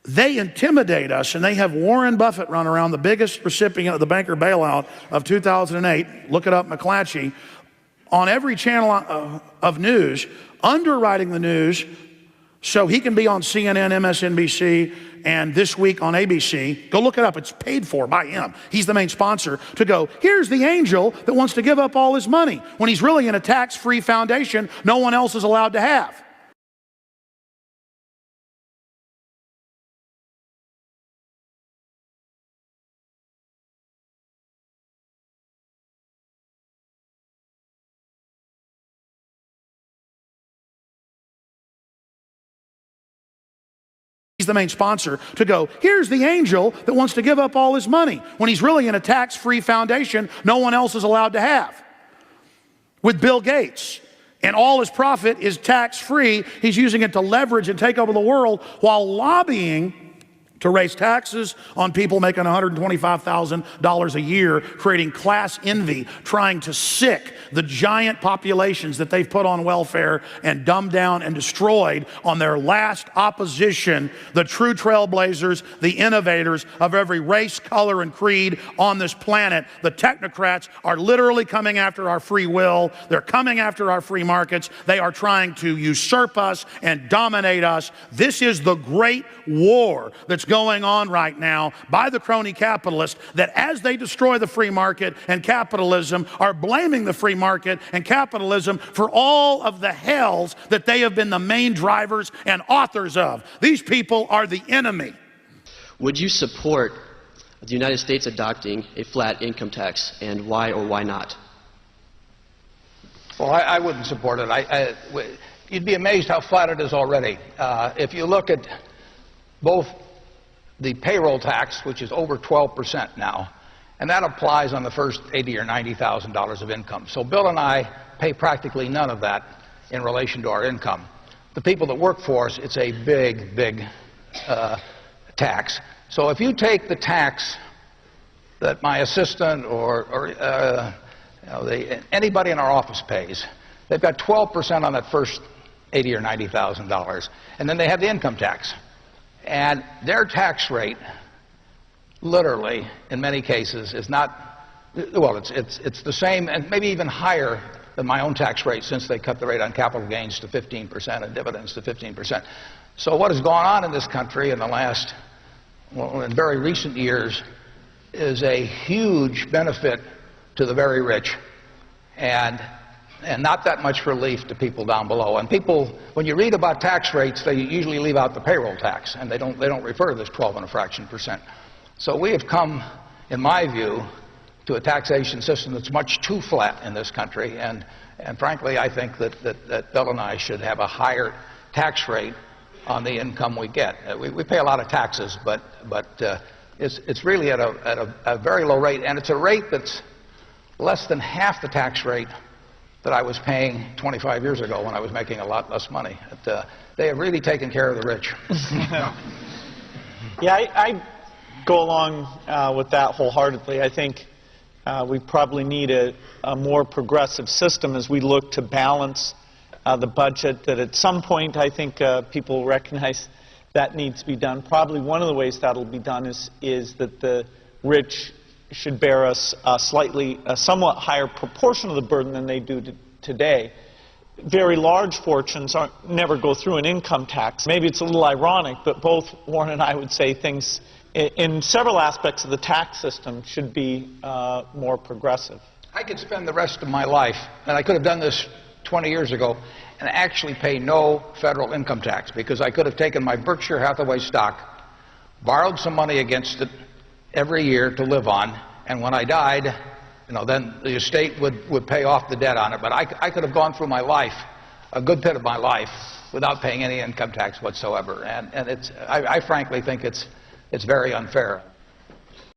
They intimidate us, and they have Warren Buffett run around, the biggest recipient of the banker bailout of 2008. Look it up, McClatchy, on every channel of news, underwriting the news so he can be on CNN, MSNBC, and This Week on ABC. Go look it up. It's paid for by him. He's the main sponsor, to go, here's the angel that wants to give up all his money, when he's really in a tax-free foundation no one else is allowed to have. He's the main sponsor, to go, here's the angel that wants to give up all his money, when he's really in a tax-free foundation no one else is allowed to have. With Bill Gates, and all his profit is tax-free. He's using it to leverage and take over the world while lobbying to raise taxes on people making $125,000 a year, creating class envy, trying to sick the giant populations that they've put on welfare and dumbed down and destroyed on their last opposition, the true trailblazers, the innovators of every race, color, and creed on this planet. The technocrats are literally coming after our free will. They're coming after our free markets. They are trying to usurp us and dominate us. This is the great war that's going on right now by the crony capitalists, that as they destroy the free market and capitalism, are blaming the free market and capitalism for all of the hells that they have been the main drivers and authors of. These people are the enemy. Would you support the United States adopting a flat income tax, and why or why not? Well, I wouldn't support it. You'd be amazed how flat it is already. If you look at both the payroll tax, which is over 12% now, and that applies on the first $80,000 or $90,000 of income. So Bill and I pay practically none of that in relation to our income. The people that work for us, it's a big, big tax. So if you take the tax that my assistant or anybody in our office pays, they've got 12% on that first $80,000 or $90,000, and then they have the income tax. And their tax rate, literally, in many cases, is not, well, it's the same and maybe even higher than my own tax rate, since they cut the rate on capital gains to 15% and dividends to 15%. So what has gone on in this country in the last, well, in very recent years, is a huge benefit to the very rich, and not that much relief to people down below. And people, when you read about tax rates, they usually leave out the payroll tax, and they don't refer to this 12 and a fraction percent. So we have come, in my view, to a taxation system that's much too flat in this country, and frankly, I think that Bill and I should have a higher tax rate on the income we get. We pay a lot of taxes, but it's really at a very low rate, and it's a rate that's less than half the tax rate that I was paying 25 years ago when I was making a lot less money. They have really taken care of the rich. Yeah, I go along with that wholeheartedly. I think we probably need a more progressive system as we look to balance the budget, that at some point I think people recognize that needs to be done. Probably one of the ways that will be done is that the rich should bear a somewhat higher proportion of the burden than they do today. Very large fortunes never go through an income tax. Maybe it's a little ironic, but both Warren and I would say things in several aspects of the tax system should be more progressive. I could spend the rest of my life, and I could have done this 20 years ago, and actually pay no federal income tax, because I could have taken my Berkshire Hathaway stock, borrowed some money against it every year to live on, and when I died, then the estate would pay off the debt on it. But I could have gone through my life, a good bit of my life, without paying any income tax whatsoever. And I frankly think it's very unfair.